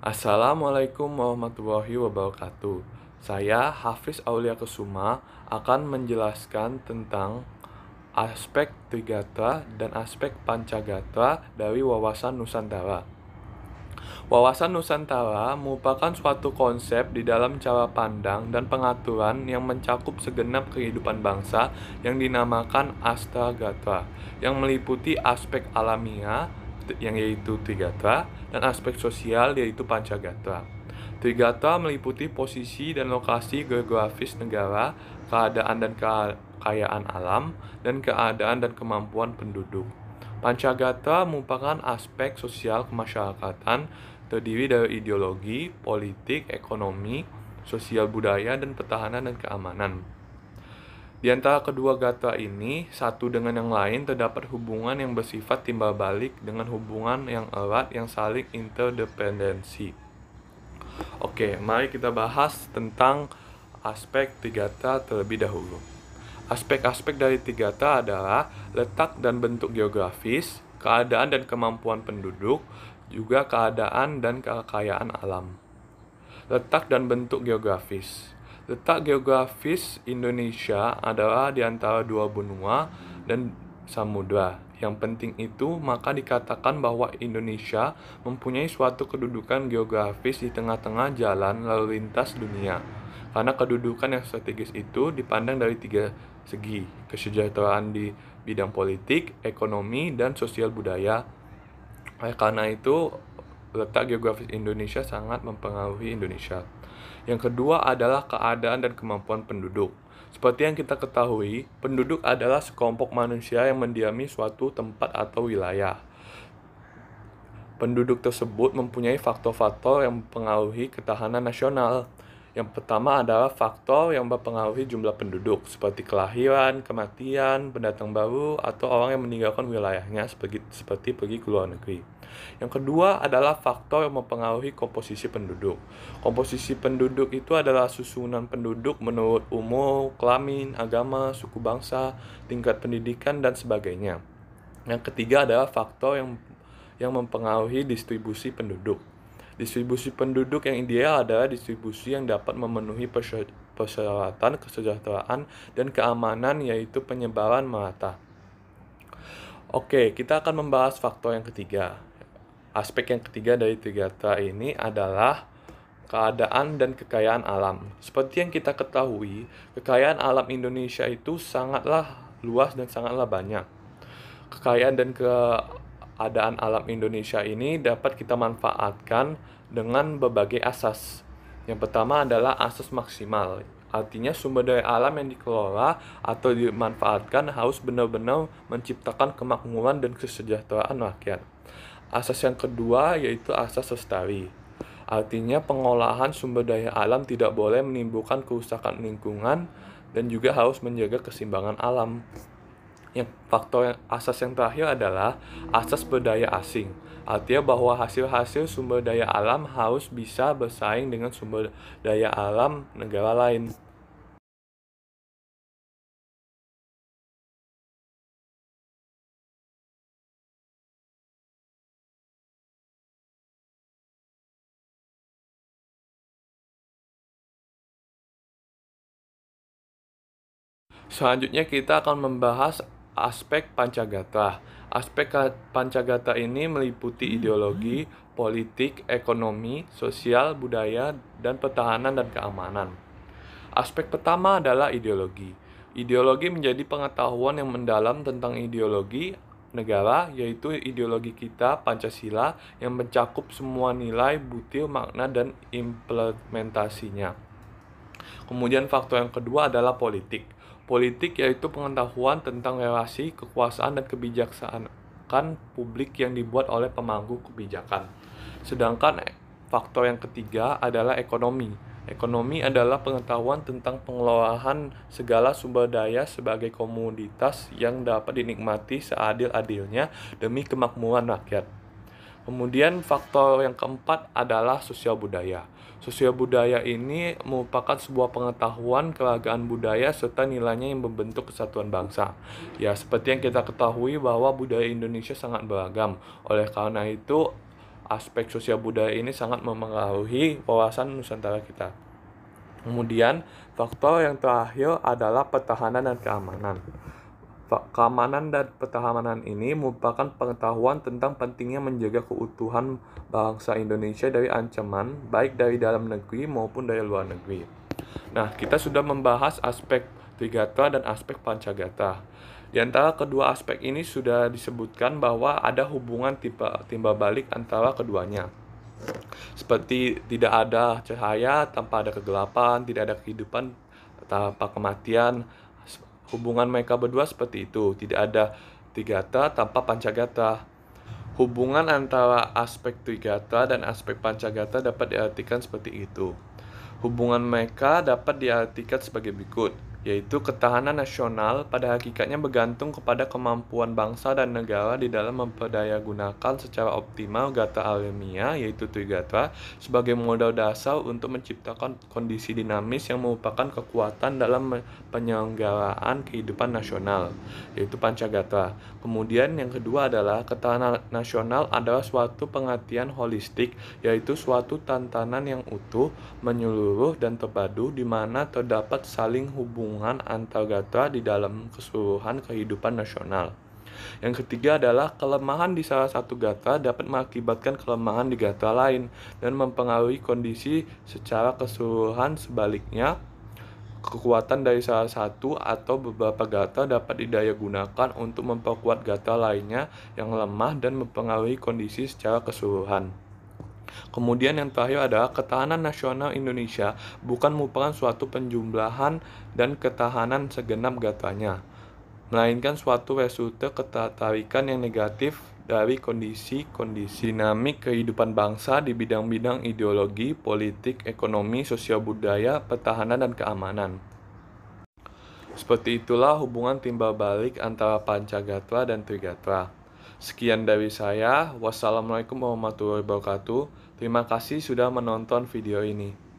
Assalamualaikum warahmatullahi wabarakatuh. Saya Hafiz Aulia Kesuma akan menjelaskan tentang aspek Trigatra dan aspek Pancagatra dari wawasan Nusantara. Wawasan Nusantara merupakan suatu konsep di dalam cara pandang dan pengaturan yang mencakup segenap kehidupan bangsa yang dinamakan Astragatra, yang meliputi aspek alamiah yang yaitu Trigatra dan aspek sosial yaitu Pancagatra. Trigatra meliputi posisi dan lokasi geografis negara, keadaan dan kekayaan alam, dan keadaan dan kemampuan penduduk. Pancagatra merupakan aspek sosial kemasyarakatan terdiri dari ideologi, politik, ekonomi, sosial budaya, dan pertahanan dan keamanan. Di antara kedua gatra ini, satu dengan yang lain terdapat hubungan yang bersifat timbal balik dengan hubungan yang erat yang saling interdependensi. Oke, mari kita bahas tentang aspek Trigatra terlebih dahulu. Aspek-aspek dari Trigatra adalah letak dan bentuk geografis, keadaan dan kemampuan penduduk, juga keadaan dan kekayaan alam. Letak dan bentuk geografis. Letak geografis Indonesia adalah di antara dua benua dan samudra. Yang penting itu, maka dikatakan bahwa Indonesia mempunyai suatu kedudukan geografis di tengah-tengah jalan lalu lintas dunia. Karena kedudukan yang strategis itu dipandang dari tiga segi, kesejahteraan di bidang politik, ekonomi, dan sosial budaya. Karena itu, letak geografis Indonesia sangat mempengaruhi Indonesia. Yang kedua adalah keadaan dan kemampuan penduduk. Seperti yang kita ketahui, penduduk adalah sekelompok manusia yang mendiami suatu tempat atau wilayah. Penduduk tersebut mempunyai faktor-faktor yang mempengaruhi ketahanan nasional. Yang pertama adalah faktor yang mempengaruhi jumlah penduduk, seperti kelahiran, kematian, pendatang baru, atau orang yang meninggalkan wilayahnya seperti pergi ke luar negeri. Yang kedua adalah faktor yang mempengaruhi komposisi penduduk. Komposisi penduduk itu adalah susunan penduduk menurut umur, kelamin, agama, suku bangsa, tingkat pendidikan, dan sebagainya. Yang ketiga adalah faktor yang mempengaruhi distribusi penduduk. Distribusi penduduk yang ideal adalah distribusi yang dapat memenuhi persyaratan kesejahteraan dan keamanan, yaitu penyebaran merata. Oke, kita akan membahas faktor yang ketiga. Aspek yang ketiga dari Trigatra ini adalah keadaan dan kekayaan alam. Seperti yang kita ketahui, kekayaan alam Indonesia itu sangatlah luas dan sangatlah banyak. Kekayaan dan keadaan alam Indonesia ini dapat kita manfaatkan dengan berbagai asas. Yang pertama adalah asas maksimal. Artinya sumber daya alam yang dikelola atau dimanfaatkan harus benar-benar menciptakan kemakmuran dan kesejahteraan rakyat. Asas yang kedua yaitu asas lestari. Artinya pengolahan sumber daya alam tidak boleh menimbulkan kerusakan lingkungan dan juga harus menjaga keseimbangan alam. Asas yang terakhir adalah asas berdaya asing. Artinya bahwa hasil-hasil sumber daya alam harus bisa bersaing dengan sumber daya alam negara lain. Selanjutnya kita akan membahas aspek Pancagatra. Aspek Pancagatra ini meliputi ideologi, politik, ekonomi, sosial, budaya, dan pertahanan dan keamanan. Aspek pertama adalah ideologi. Ideologi menjadi pengetahuan yang mendalam tentang ideologi negara, yaitu ideologi kita Pancasila yang mencakup semua nilai, butir, makna, dan implementasinya. Kemudian faktor yang kedua adalah politik. Politik yaitu pengetahuan tentang relasi, kekuasaan, dan kebijaksanaan publik yang dibuat oleh pemangku kebijakan. Sedangkan faktor yang ketiga adalah ekonomi. Ekonomi adalah pengetahuan tentang pengelolaan segala sumber daya sebagai komoditas yang dapat dinikmati seadil-adilnya demi kemakmuran rakyat. Kemudian faktor yang keempat adalah sosial budaya. Sosial budaya ini merupakan sebuah pengetahuan keragaman budaya serta nilainya yang membentuk kesatuan bangsa. Ya, seperti yang kita ketahui bahwa budaya Indonesia sangat beragam. Oleh karena itu, aspek sosial budaya ini sangat memengaruhi wawasan Nusantara kita. Kemudian, faktor yang terakhir adalah pertahanan dan keamanan. Keamanan dan pertahanan ini merupakan pengetahuan tentang pentingnya menjaga keutuhan bangsa Indonesia dari ancaman, baik dari dalam negeri maupun dari luar negeri. Nah, kita sudah membahas aspek Trigatra dan aspek Pancagatra. Di antara kedua aspek ini sudah disebutkan bahwa ada hubungan timbal balik antara keduanya. Seperti tidak ada cahaya tanpa ada kegelapan, tidak ada kehidupan tanpa kematian. Hubungan mereka berdua seperti itu, tidak ada Trigatra tanpa Pancagatra. Hubungan antara aspek Trigatra dan aspek Pancagatra dapat diartikan seperti itu. Hubungan mereka dapat diartikan sebagai berikut, yaitu ketahanan nasional pada hakikatnya bergantung kepada kemampuan bangsa dan negara di dalam memperdayagunakan secara optimal gatra alamiah, yaitu Trigatra, sebagai modal dasar untuk menciptakan kondisi dinamis yang merupakan kekuatan dalam penyelenggaraan kehidupan nasional, yaitu Pancagatra. Kemudian yang kedua adalah ketahanan nasional adalah suatu pengertian holistik, yaitu suatu tantangan yang utuh, menyeluruh dan terpadu di mana terdapat saling hubungan antar gatra di dalam keseluruhan kehidupan nasional. Yang ketiga adalah kelemahan di salah satu gatra dapat mengakibatkan kelemahan di gatra lain dan mempengaruhi kondisi secara keseluruhan. Sebaliknya, kekuatan dari salah satu atau beberapa gatra dapat didayagunakan untuk memperkuat gatra lainnya yang lemah dan mempengaruhi kondisi secara keseluruhan. Kemudian yang terakhir adalah ketahanan nasional Indonesia bukan merupakan suatu penjumlahan dan ketahanan segenap gatranya, melainkan suatu resulta ketertarikan yang negatif dari kondisi-kondisi dinamik kehidupan bangsa di bidang-bidang ideologi, politik, ekonomi, sosial budaya, pertahanan, dan keamanan. Seperti itulah hubungan timbal balik antara Pancagatra dan Trigatra. Sekian dari saya. Wassalamualaikum warahmatullahi wabarakatuh. Terima kasih sudah menonton video ini.